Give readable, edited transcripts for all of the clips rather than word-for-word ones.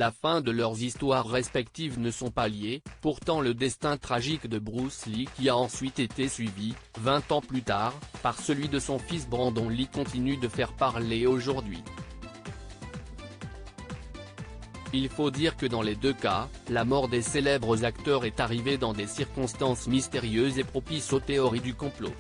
la fin de leurs histoires respectives ne sont pas liées, pourtant le destin tragique de Bruce Lee qui a ensuite été suivi, 20 ans plus tard, par celui de son fils Brandon Lee continue de faire parler aujourd'hui. Il faut dire que dans les deux cas, la mort des célèbres acteurs est arrivée dans des circonstances mystérieuses et propices aux théories du complot.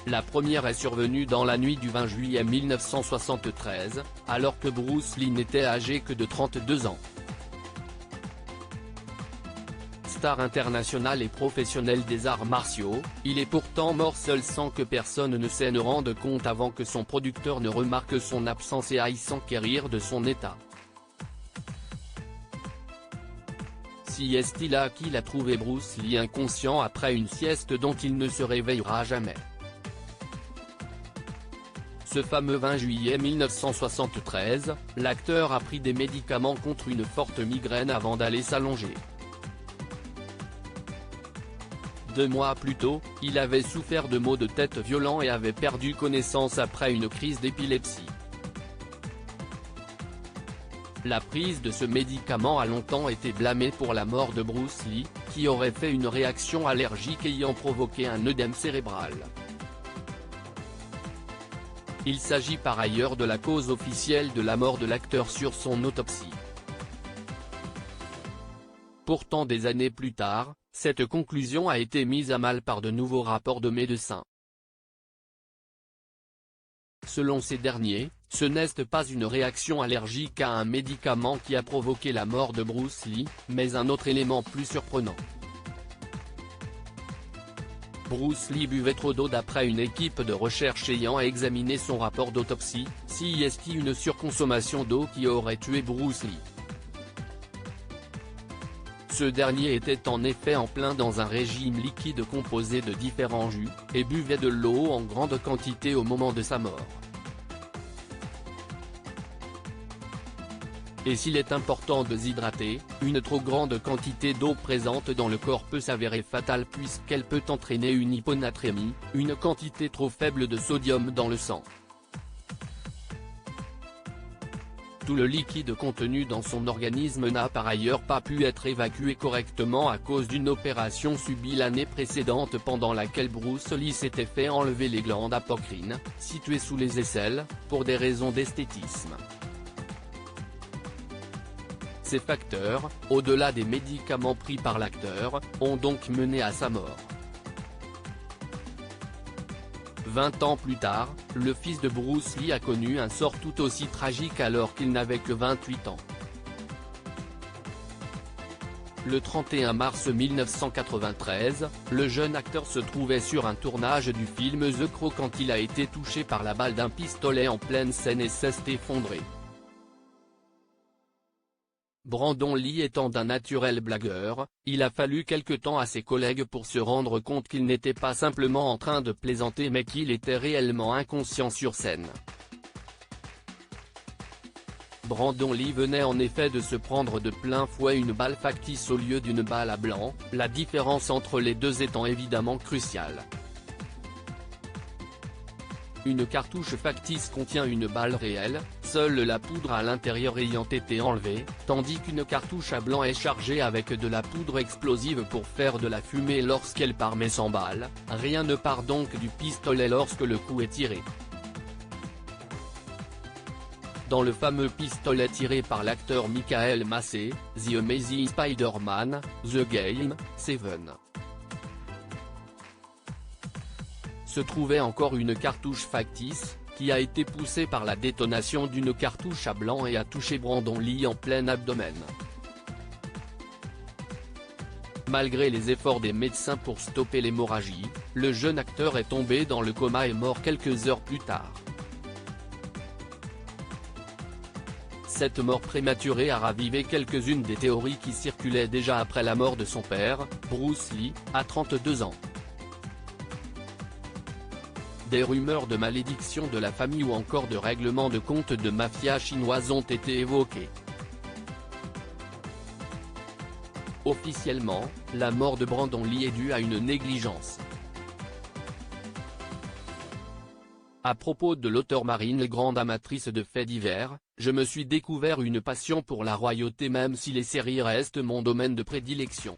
La première est survenue dans la nuit du 20 juillet 1973, alors que Bruce Lee n'était âgé que de 32 ans. Star international et professionnel des arts martiaux, il est pourtant mort seul sans que personne ne s'en rende compte avant que son producteur ne remarque son absence et aille s'enquérir de son état. Si est-il là qu'il a trouvé Bruce Lee inconscient après une sieste dont il ne se réveillera jamais. Ce fameux 20 juillet 1973, l'acteur a pris des médicaments contre une forte migraine avant d'aller s'allonger. 2 mois plus tôt, il avait souffert de maux de tête violents et avait perdu connaissance après une crise d'épilepsie. La prise de ce médicament a longtemps été blâmée pour la mort de Bruce Lee, qui aurait fait une réaction allergique ayant provoqué un œdème cérébral. Il s'agit par ailleurs de la cause officielle de la mort de l'acteur sur son autopsie. Pourtant des années plus tard, cette conclusion a été mise à mal par de nouveaux rapports de médecins. Selon ces derniers, ce n'est pas une réaction allergique à un médicament qui a provoqué la mort de Bruce Lee, mais un autre élément plus surprenant. Bruce Lee buvait trop d'eau d'après une équipe de recherche ayant examiné son rapport d'autopsie, si est une surconsommation d'eau qui aurait tué Bruce Lee. Ce dernier était en effet en plein dans un régime liquide composé de différents jus, et buvait de l'eau en grande quantité au moment de sa mort. Et s'il est important de s'hydrater, une trop grande quantité d'eau présente dans le corps peut s'avérer fatale puisqu'elle peut entraîner une hyponatrémie, une quantité trop faible de sodium dans le sang. Tout le liquide contenu dans son organisme n'a par ailleurs pas pu être évacué correctement à cause d'une opération subie l'année précédente pendant laquelle Bruce Lee s'était fait enlever les glandes apocrines, situées sous les aisselles, pour des raisons d'esthétisme. Ces facteurs, au-delà des médicaments pris par l'acteur, ont donc mené à sa mort. 20 ans plus tard, le fils de Bruce Lee a connu un sort tout aussi tragique alors qu'il n'avait que 28 ans. Le 31 mars 1993, le jeune acteur se trouvait sur un tournage du film The Crow quand il a été touché par la balle d'un pistolet en pleine scène et s'est effondré. Brandon Lee étant d'un naturel blagueur, il a fallu quelque temps à ses collègues pour se rendre compte qu'il n'était pas simplement en train de plaisanter mais qu'il était réellement inconscient sur scène. Brandon Lee venait en effet de se prendre de plein fouet une balle factice au lieu d'une balle à blanc, la différence entre les deux étant évidemment cruciale. Une cartouche factice contient une balle réelle, seule la poudre à l'intérieur ayant été enlevée, tandis qu'une cartouche à blanc est chargée avec de la poudre explosive pour faire de la fumée lorsqu'elle part mais sans balle, rien ne part donc du pistolet lorsque le coup est tiré. Dans le fameux pistolet tiré par l'acteur Michael Massee, The Amazing Spider-Man, The Game, 7. Se trouvait encore une cartouche factice, qui a été poussée par la détonation d'une cartouche à blanc et a touché Brandon Lee en plein abdomen. Malgré les efforts des médecins pour stopper l'hémorragie, le jeune acteur est tombé dans le coma et mort quelques heures plus tard. Cette mort prématurée a ravivé quelques-unes des théories qui circulaient déjà après la mort de son père, Bruce Lee, à 32 ans. Des rumeurs de malédiction de la famille ou encore de règlement de compte de mafia chinoise ont été évoquées. Officiellement, la mort de Brandon Lee est due à une négligence. À propos de l'auteur Marine, grande amatrice de faits divers, Je me suis découvert une passion pour la royauté même si les séries restent mon domaine de prédilection.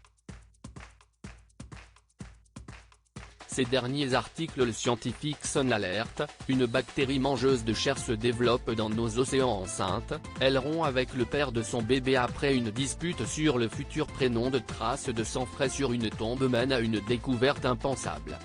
Ces derniers articles le scientifique sonne l'alerte, une bactérie mangeuse de chair se développe dans nos océans enceinte, elle rompt avec le père de son bébé après une dispute sur le futur prénom de traces de sang frais sur une tombe mène à une découverte impensable.